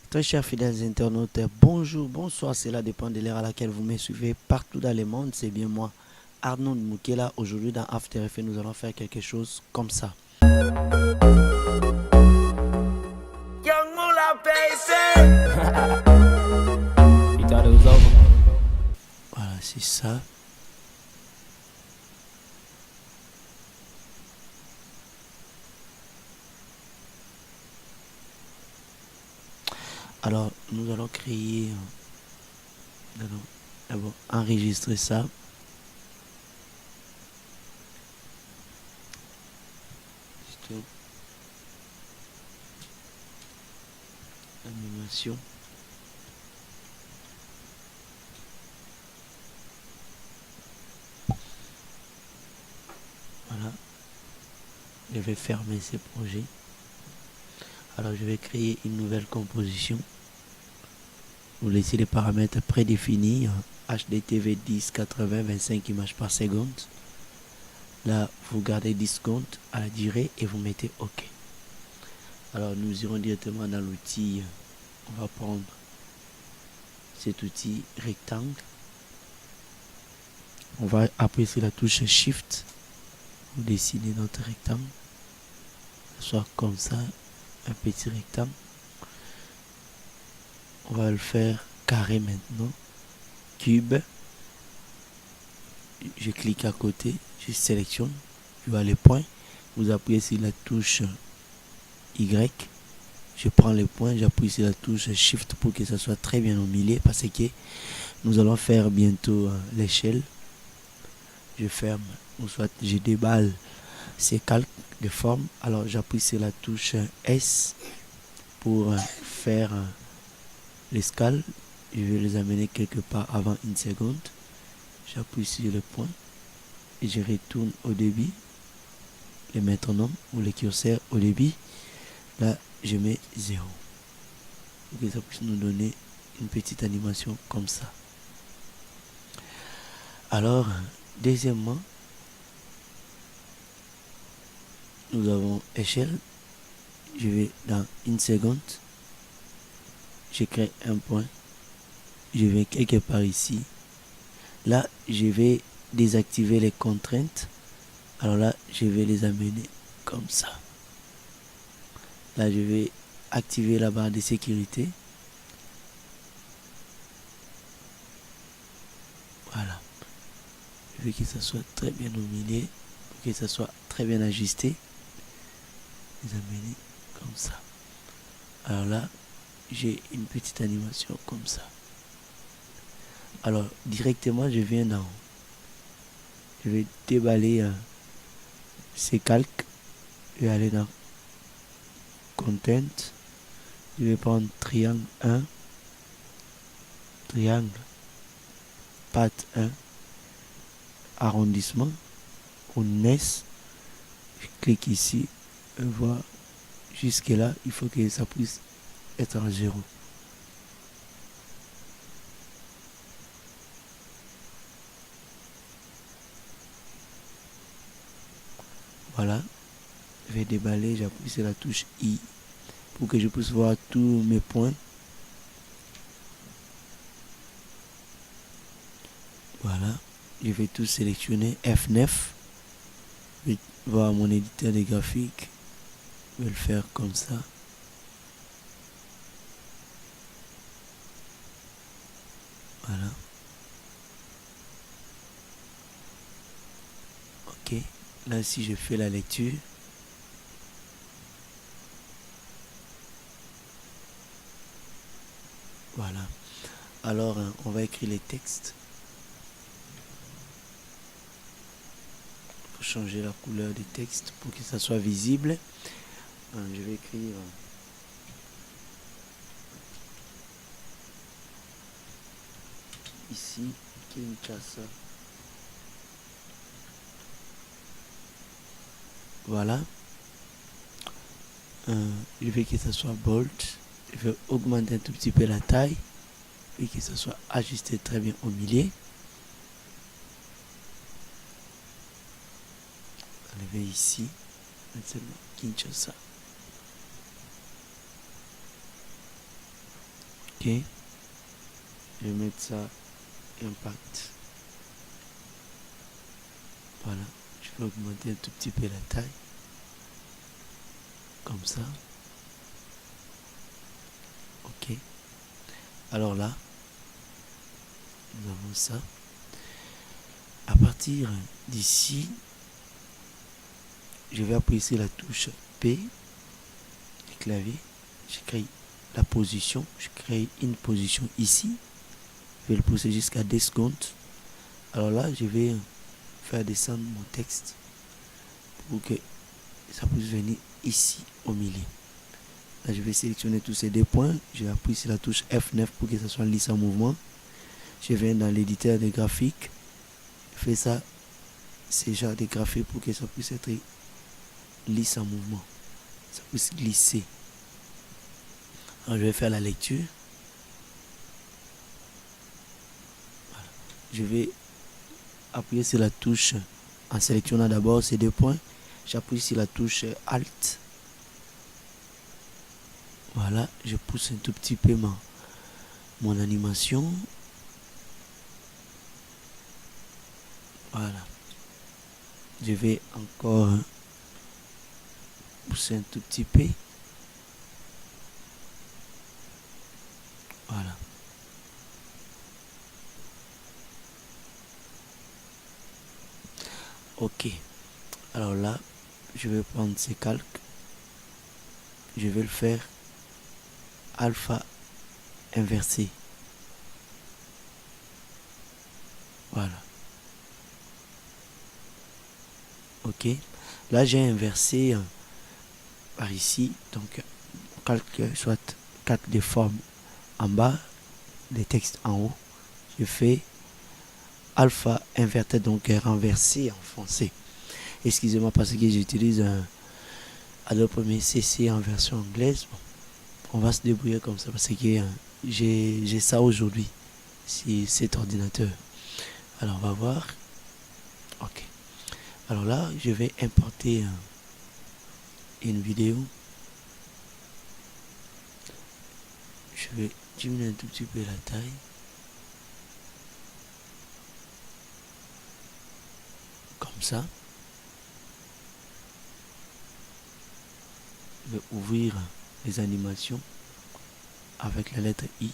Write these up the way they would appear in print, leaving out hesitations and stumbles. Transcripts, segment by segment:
Très chers fidèles internautes, bonjour, bonsoir, cela dépend de l'heure à laquelle vous me suivez partout dans le monde, c'est bien moi, Arnaud Moukela. Aujourd'hui dans After Effects, nous allons faire quelque chose comme ça. Young Moolah, baby. You thought it was over? Voilà, c'est ça. Alors, nous allons créer, nous allons d'abord enregistrer ça. Stop. Animation. Voilà. Je vais fermer ces projets. Alors, je vais créer une nouvelle composition. Vous laissez les paramètres prédéfinis. HDTV 10 80 25 images par seconde. Là, vous gardez 10 secondes à la durée et vous mettez OK. Alors, nous irons directement dans l'outil. On va prendre cet outil rectangle. On va appuyer sur la touche Shift pour dessiner notre rectangle. Soit comme ça, un petit rectangle. On va le faire carré maintenant. Cube. Je clique à côté, je sélectionne, je vois les points. Vous appuyez sur la touche Y. Je prends les points, j'appuie sur la touche Shift pour que ça soit très bien au milieu parce que nous allons faire bientôt l'échelle. Je ferme, ou soit je déballe ces calques de forme. Alors j'appuie sur la touche S pour faire l'escale. Je vais les amener quelque part avant une seconde. J'appuie sur le point et je retourne au début, le métronome ou le curseur au début. Là, je mets 0 pour que ça puisse nous donner une petite animation comme ça. Alors, deuxièmement, nous avons échelle. Je vais dans une seconde. Je crée un point. Je vais quelque part ici. Là, je vais désactiver les contraintes. Alors là, je vais les amener comme ça. Là, je vais activer la barre de sécurité. Voilà. Je veux que ça soit très bien au milieu, pour que ça soit très bien ajusté. Les amener comme ça. Alors là, j'ai une petite animation comme ça. Alors, directement, je viens dans... Je vais déballer ces calques. Je vais aller dans Content. Je vais prendre triangle 1. Triangle. Patte 1. Arrondissement. Ou NES. Je clique ici. Et voir. Jusque là, il faut que ça puisse être en 0. Voilà. Je vais déballer, j'appuie sur la touche I pour que je puisse voir tous mes points. Voilà. Je vais tout sélectionner. F9. Je vais voir mon éditeur de graphiques. Je vais le faire comme ça. Voilà. Ok. Là, si je fais la lecture, voilà. Alors, on va écrire les textes. Pour changer la couleur des textes pour que ça soit visible. Je vais écrire ici Kinshasa. Voilà. Je veux que ça soit bold. Je vais augmenter un tout petit peu la taille et que ça soit ajusté très bien au milieu. Enlever ici. Maintenant, Kinshasa. Ok. Je vais mettre ça impact. Voilà. Je vais augmenter un tout petit peu la taille. Comme ça. Ok. Alors là, nous avons ça. À partir d'ici, je vais appuyer sur la touche P du clavier. Je crée la position. Je crée une position ici. Je vais le pousser jusqu'à 10 secondes. Alors là, je vais faire descendre mon texte pour que ça puisse venir ici au milieu. Là, je vais sélectionner tous ces deux points. Je vais appuyer sur la touche F9 pour que ça soit lisse en mouvement. Je viens dans l'éditeur de graphiques. Je fais ça, c'est genre de graphique pour que ça puisse être lisse en mouvement. Ça puisse glisser. Alors, je vais faire la lecture. Voilà. Je vais appuyer sur la touche en sélectionnant d'abord ces deux points. J'appuie sur la touche Alt. Voilà, je pousse un tout petit peu mon animation. Voilà. Je vais encore pousser un tout petit peu. Voilà. Ok. Alors là, je vais prendre ces calques. Je vais le faire alpha inversé. Voilà. Ok. Là, j'ai inversé par ici. Donc, calque soit calque des formes en bas, des textes en haut. Je fais alpha inverté, donc renversé en français. Excusez-moi parce que j'utilise un Adobe Premiere CC en version anglaise. Bon, on va se débrouiller comme ça parce que j'ai ça aujourd'hui sur cet ordinateur. Alors on va voir. Ok. Alors là, je vais importer une vidéo. Je vais diminuer un tout petit peu la taille. Comme ça. Je vais ouvrir les animations avec la lettre I.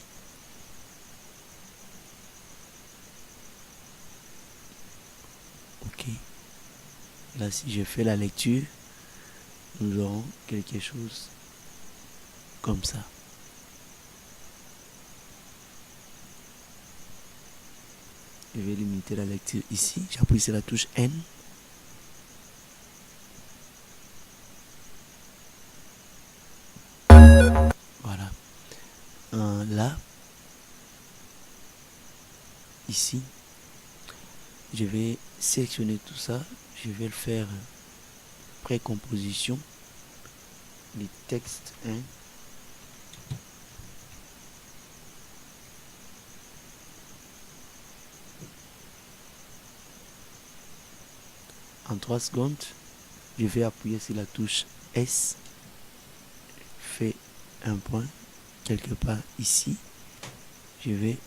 Ok. Là, si je fais la lecture, nous aurons quelque chose comme ça. Je vais limiter la lecture ici. J'appuie sur la touche N. Voilà. Là, ici, je vais sélectionner tout ça. Je vais le faire pré-composition. Les textes 1. En 3 secondes, je vais appuyer sur la touche S. Je fais un point quelque part ici. Je vais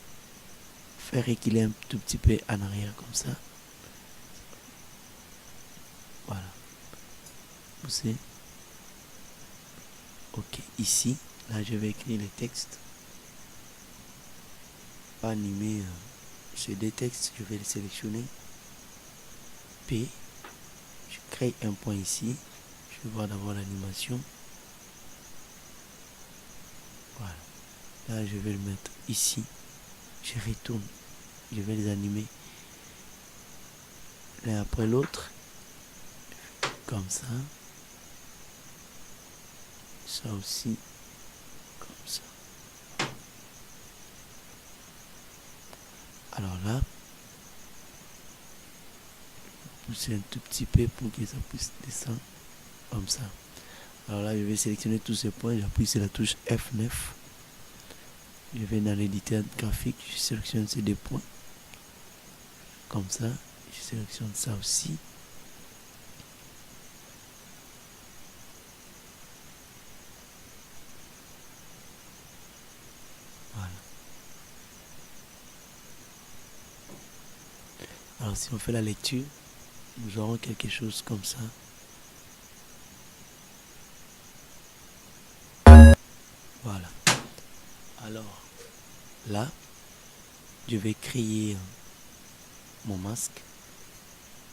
faire reculer un tout petit peu en arrière comme ça. Voilà. Pousser. Ok, ici, là je vais écrire les textes. Pas animer ces deux textes, je vais les sélectionner. P. Je crée un point ici. Je vais voir d'abord l'animation. Voilà. Là, je vais le mettre ici. Je retourne. Je vais les animer l'un après l'autre. Comme ça. Ça aussi. Comme ça. Alors là, pousser un tout petit peu pour que ça puisse descendre. Comme ça. Alors là, je vais sélectionner tous ces points. J'appuie sur la touche F9. Je vais dans l'éditeur graphique. Je sélectionne ces deux points. Comme ça. Je sélectionne ça aussi. Voilà. Alors si on fait la lecture, nous aurons quelque chose comme ça. Voilà. Alors là, je vais créer mon masque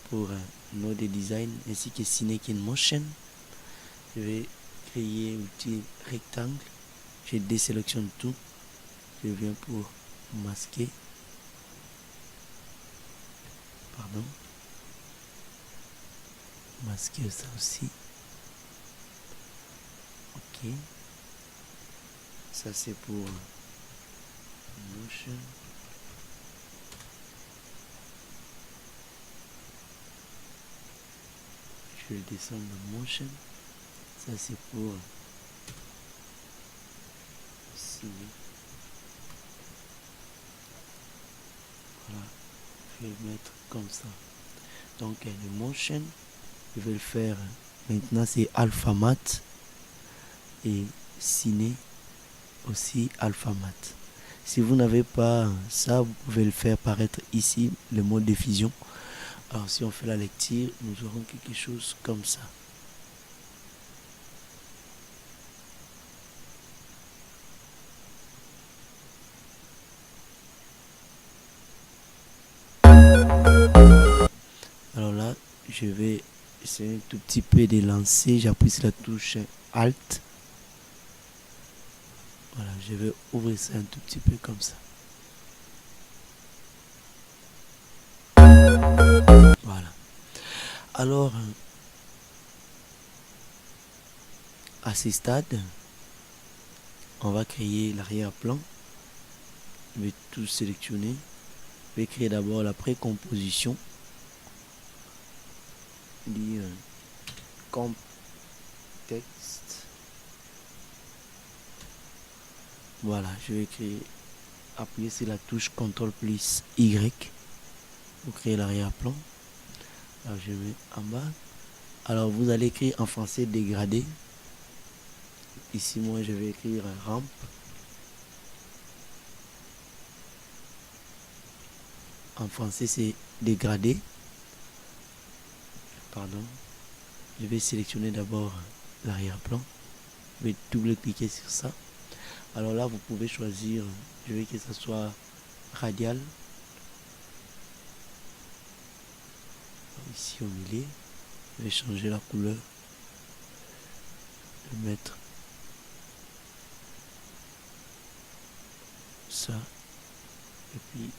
pour Node Design ainsi que Cinec in Motion. Je vais créer un petit rectangle. Je désélectionne tout. Je viens pour masquer. Pardon. Masquer ça aussi. Ok. Ça c'est pour Motion. Je vais descendre le Motion. Ça c'est pour Cinec. Voilà. Je vais le mettre comme ça. Donc le Motion, je vais le faire. Maintenant c'est Alpha Matte et Ciné aussi Alpha Matte. Si vous n'avez pas ça, vous pouvez le faire paraître ici, le mode diffusion. Alors si on fait la lecture, nous aurons quelque chose comme ça. Alors là, je vais essayer un tout petit peu de lancer. J'appuie sur la touche Alt. Voilà, je vais ouvrir ça un tout petit peu comme ça. Voilà. Alors, à ce stade, on va créer l'arrière-plan. Je vais tout sélectionner. Je vais créer d'abord la précomposition. Dire contexte. Voilà, je vais créer, appuyer sur la touche CTRL plus Y pour créer l'arrière-plan. Alors je mets en bas. Alors vous allez écrire en français dégradé. Ici moi je vais écrire rampe. En français c'est dégradé. Pardon. Je vais sélectionner d'abord l'arrière-plan. Je vais double-cliquer sur ça. Alors là vous pouvez choisir, je veux que ça soit radial. Ici au milieu, je vais changer la couleur. Je vais mettre ça. Et puis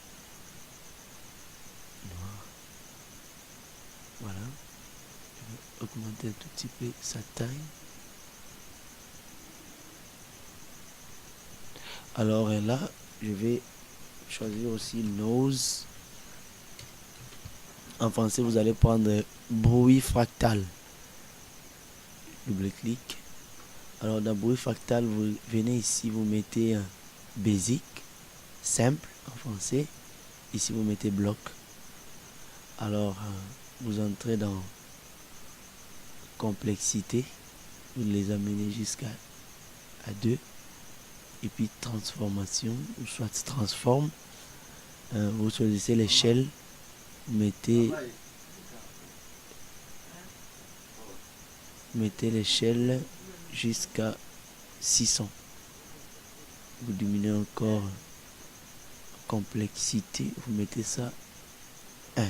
noir. Voilà. Je vais augmenter un tout petit peu sa taille. Alors là, je vais choisir aussi nose. En français, vous allez prendre bruit fractal. Double-clic. Alors dans bruit fractal, vous venez ici, vous mettez basic, simple en français. Ici, vous mettez bloc. Alors, vous entrez dans complexité. Vous les amenez jusqu'à 2. Et puis transformation, ou soit transforme. Vous choisissez l'échelle. Vous mettez l'échelle jusqu'à 600. Vous diminuez encore complexité, vous mettez ça 1.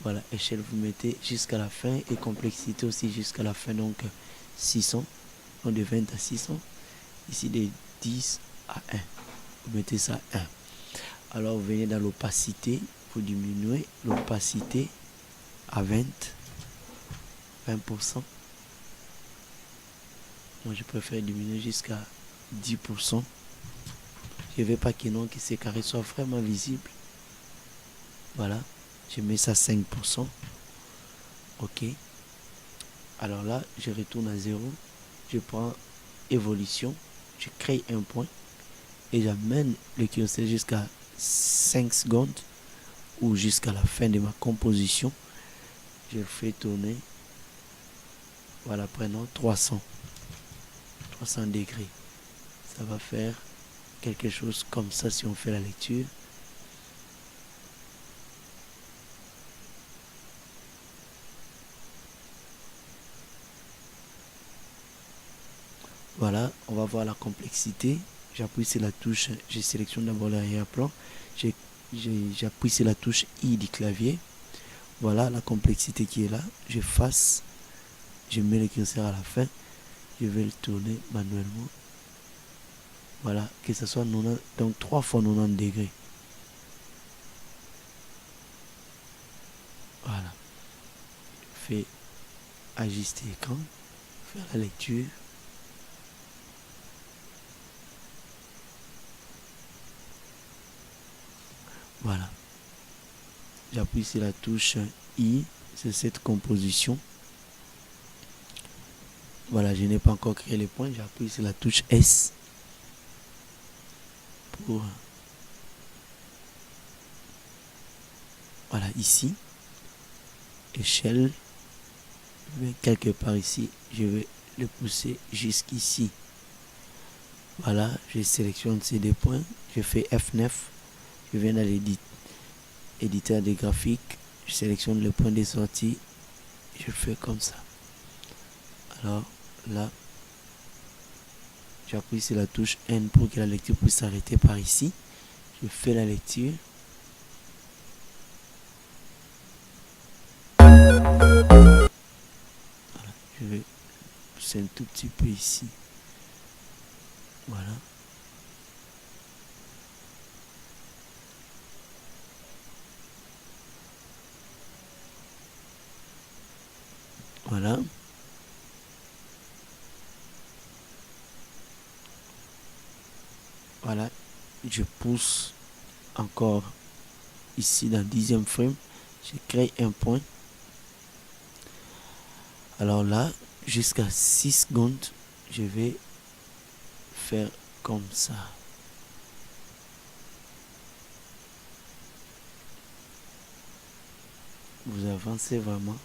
Voilà, échelle vous mettez jusqu'à la fin et complexité aussi jusqu'à la fin, donc 600. Donc de 20 à 600. Ici de 10 à 1. Vous mettez ça 1. Alors vous venez dans l'opacité, vous diminuez l'opacité à 20%. Moi je préfère diminuer jusqu'à 10%. Je ne veux pas que ces carrés soient vraiment visibles. Voilà, je mets ça 5%. Ok. Alors là, je retourne à 0. Je prends évolution. Je crée un point. Et j'amène le curseur jusqu'à 5 secondes. Ou jusqu'à la fin de ma composition. Je le fais tourner. Voilà, prenons 300 degrés. Ça va faire quelque chose comme ça si on fait la lecture. Voilà, on va voir la complexité. J'appuie sur la touche, je sélectionne d'abord l'arrière-plan. J'appuie sur la touche I du clavier. Voilà la complexité qui est là. J'efface, je mets le curseur à la fin. Je vais le tourner manuellement. Voilà, que ce soit 90, donc 3 fois 90 degrés. Voilà. Je fais ajuster écran, faire la lecture. Voilà. J'appuie sur la touche I, c'est cette composition. Voilà, je n'ai pas encore créé les points. J'appuie sur la touche S pour... Voilà, ici. Échelle. Je vais quelque part ici. Je vais le pousser jusqu'ici. Voilà, je sélectionne ces deux points. Je fais F9. Je viens dans l'éditeur des graphiques. Je sélectionne le point de sortie. Je fais comme ça. Alors là, j'appuie sur la touche N pour que la lecture puisse s'arrêter par ici. Je fais la lecture. Voilà, je vais pousser un tout petit peu ici. Voilà. Voilà. Voilà. Je pousse encore ici dans le 10e frame. Je crée un point. Alors là, jusqu'à 6 secondes, je vais faire comme ça. Vous avancez vraiment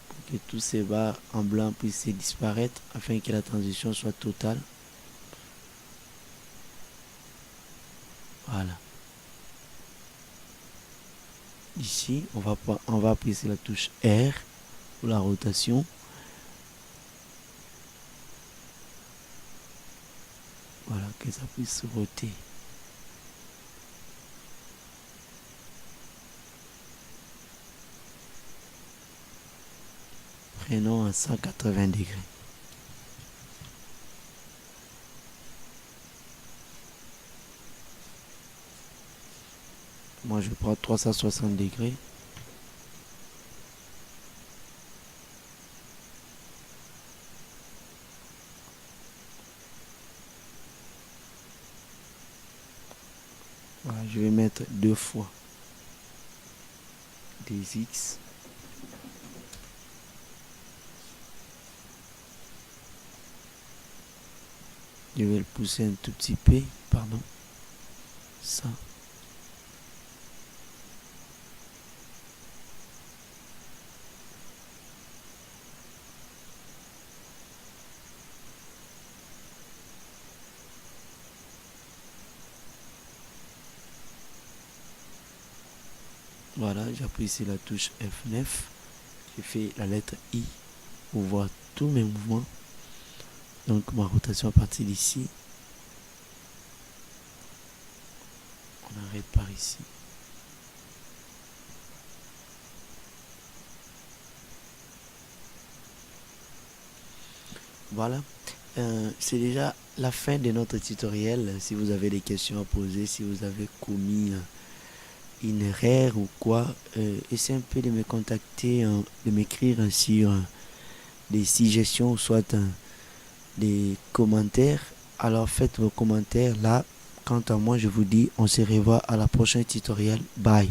pour que tous ces barres en blanc puissent disparaître afin que la transition soit totale. Voilà. Ici, on va appuyer sur la touche R pour la rotation. Voilà, que ça puisse roter. Prenons à 180 degrés. Moi, je prends 360 degrés. Voilà, je vais mettre 2 fois des X. Je vais le pousser un tout petit peu, pardon. Ça. Voilà, j'appuie sur la touche F9. Je fais la lettre I pour voir tous mes mouvements. Donc ma rotation à partir d'ici. On arrête par ici. Voilà. C'est déjà la fin de notre tutoriel. Si vous avez des questions à poser, si vous avez commis une erreur ou quoi, essayez un peu de me contacter, de m'écrire sur des suggestions, soit des commentaires. Alors faites vos commentaires là. Quant à moi, je vous dis, on se revoit à la prochaine tutoriel. Bye.